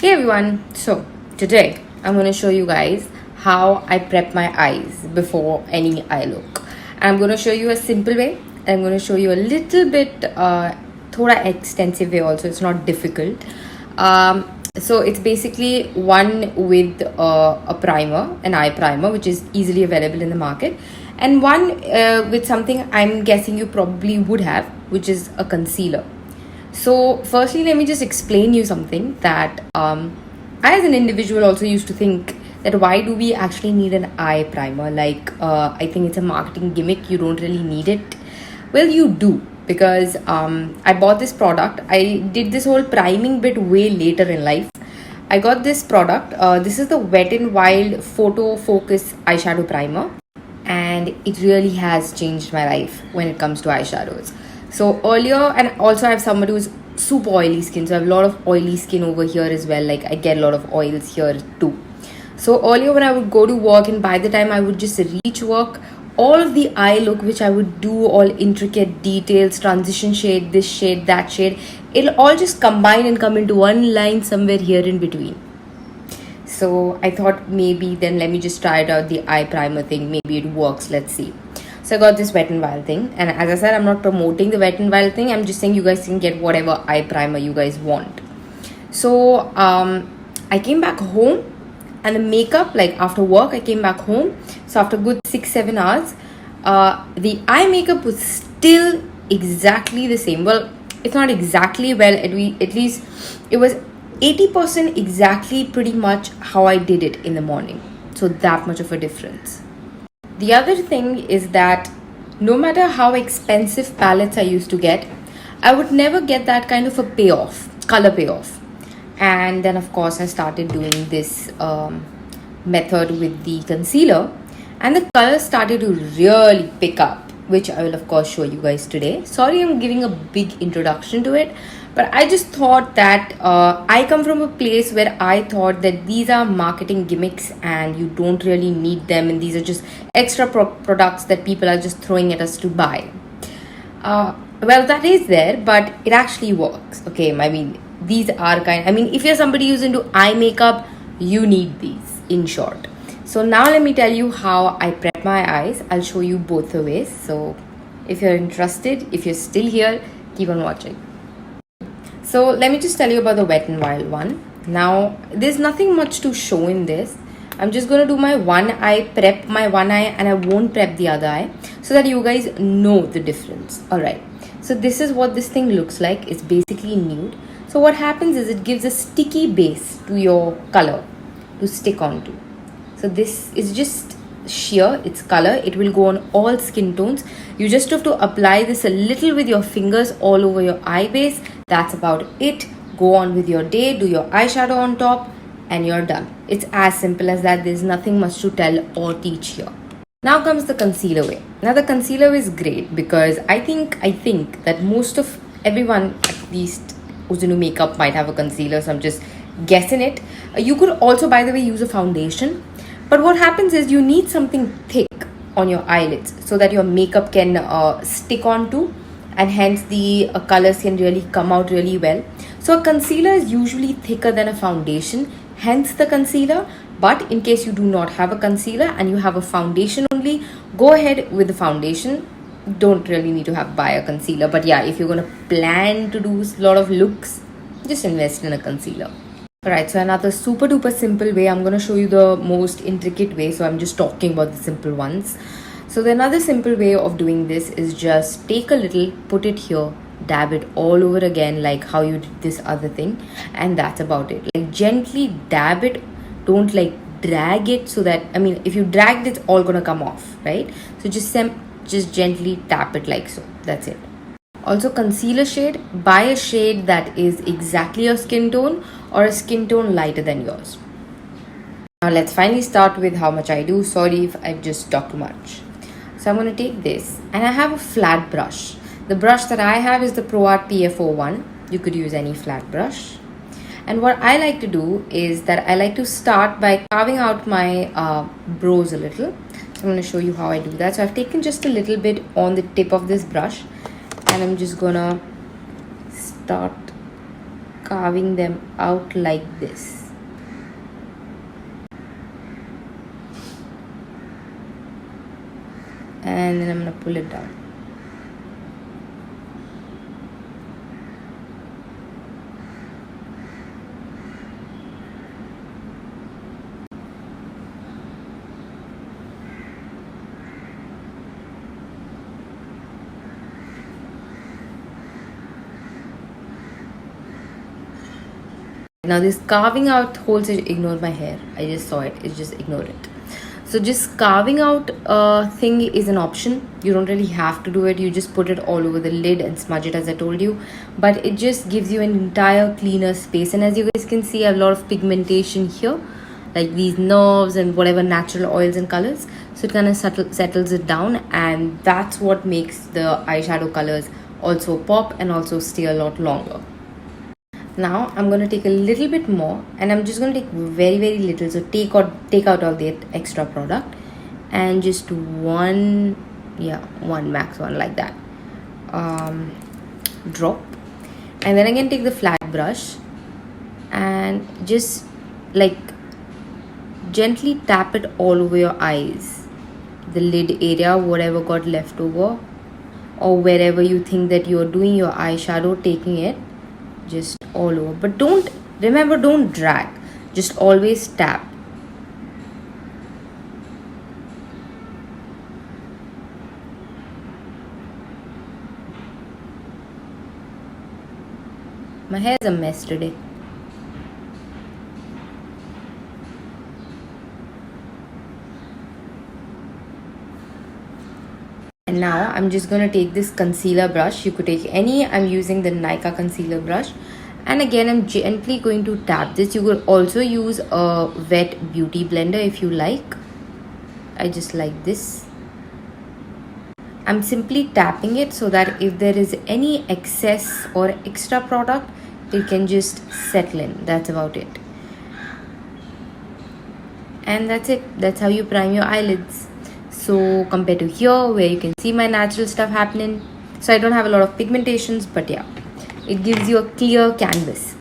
Hey everyone, so today I'm going to show you guys how I prep my eyes before any eye look. And I'm going to show you a simple way. I'm going to show you a little bit thoda extensive way also. It's not difficult. So it's basically one with a primer, an eye primer, which is easily available in the market, and one with something I'm guessing you probably would have, which is a concealer. So firstly, let me just explain you something that I as an individual also used to think that why do we actually need an eye primer? I think it's a marketing gimmick. You don't really need it. Well, you do, because I bought this product. I did this whole priming bit way later in life. I got this product. This is the Wet n Wild Photo Focus Eyeshadow Primer, and it really has changed my life when it comes to eyeshadows. So earlier, and also I have somebody who's super oily skin, so I have a lot of oily skin over here as well. Like I get a lot of oils here too. So earlier when I would go to work, and by the time I would just reach work, all of the eye look which I would do, all intricate details, transition shade, this shade, that shade, it'll all just combine and come into one line somewhere here in between. So I thought maybe then let me just try it out, the eye primer thing. Maybe it works. Let's see. So I got this Wet n Wild thing, and as I said, I'm not promoting the Wet n Wild thing. I'm just saying you guys can get whatever eye primer you guys want. So I came back home, and the makeup, like after work, I came back home. So after good 6-7 hours, the eye makeup was still exactly the same. Well, it's not exactly, well, at least it was 80% exactly pretty much how I did it in the morning. So that much of a difference. The other thing is that no matter how expensive palettes I used to get, I would never get that kind of a payoff, color payoff. And then of course I started doing this method with the concealer, and the colors started to really pick up, which I will of course show you guys today. Sorry I'm giving a big introduction to it, but I just thought that I come from a place where I thought that these are marketing gimmicks and you don't really need them, and these are just extra products that people are just throwing at us to buy. Well, that is there, but it actually works. Okay, I mean, these are if you're somebody who's into eye makeup, you need these, in short. So now let me tell you how I prep my eyes. I'll show you both the ways. So if you're interested, if you're still here, keep on watching. So let me just tell you about the Wet n Wild one. Now, there's nothing much to show in this. I'm just going to do my one eye, prep my one eye, and I won't prep the other eye, so that you guys know the difference. Alright, so this is what this thing looks like. It's basically nude. So what happens is it gives a sticky base to your color to stick onto. So this is just sheer, it's color. It will go on all skin tones. You just have to apply this a little with your fingers all over your eye base. That's about it. Go on with your day, do your eyeshadow on top, and you're done. It's as simple as that. There's nothing much to tell or teach here. Now comes the concealer way. Now the concealer is great because I think that most of everyone, at least who's into makeup, might have a concealer. So I'm just guessing it. You could also, by the way, use a foundation. But what happens is you need something thick on your eyelids so that your makeup can stick onto, and hence the colors can really come out really well. So a concealer is usually thicker than a foundation, hence the concealer. But in case you do not have a concealer and you have a foundation only, go ahead with the foundation. Don't really need to buy a concealer. But yeah, if you're going to plan to do a lot of looks, just invest in a concealer. Alright, so another super duper simple way. I'm going to show you the most intricate way, so I'm just talking about the simple ones. So the another simple way of doing this is just take a little, put it here, dab it all over again like how you did this other thing, and that's about it. Like gently dab it, don't like drag it, so that, if you dragged it's all gonna come off, right? So just gently tap it like so. That's it. Also, concealer shade, buy a shade that is exactly your skin tone or a skin tone lighter than yours. Now let's finally start with how much I do. Sorry if I've just talked too much. So I'm going to take this, and I have a flat brush. The brush that I have is the Pro Art PF01. You could use any flat brush. And what I like to do is that I like to start by carving out my brows a little. So I'm going to show you how I do that. So I've taken just a little bit on the tip of this brush, and I'm just gonna start carving them out like this. And then I'm going to pull it down. Now this carving out whole stage, ignore my hair. I just saw it. It's just ignore it. So just carving out thing is an option. You don't really have to do it. You just put it all over the lid and smudge it as I told you. But it just gives you an entire cleaner space. And as you guys can see, I have a lot of pigmentation here, like these nerves and whatever natural oils and colors. So it kind of settles it down, and that's what makes the eyeshadow colors also pop and also stay a lot longer. Now I'm going to take a little bit more, and I'm just going to take very little. So take out all the extra product, and just one max one like that drop. And then again take the flat brush and just like gently tap it all over your eyes, the lid area, whatever got left over, or wherever you think that you're doing your eyeshadow, taking it just all over. But don't drag, just always tap. My hair is a mess today. And now I'm just going to take this concealer brush. You could take any. I'm using the Nika concealer brush. And again, I'm gently going to tap this. You could also use a wet beauty blender if you like. I just like this. I'm simply tapping it so that if there is any excess or extra product, it can just settle in. That's about it. And that's it. That's how you prime your eyelids. So compared to here where you can see my natural stuff happening, so I don't have a lot of pigmentations, but yeah, it gives you a clear canvas.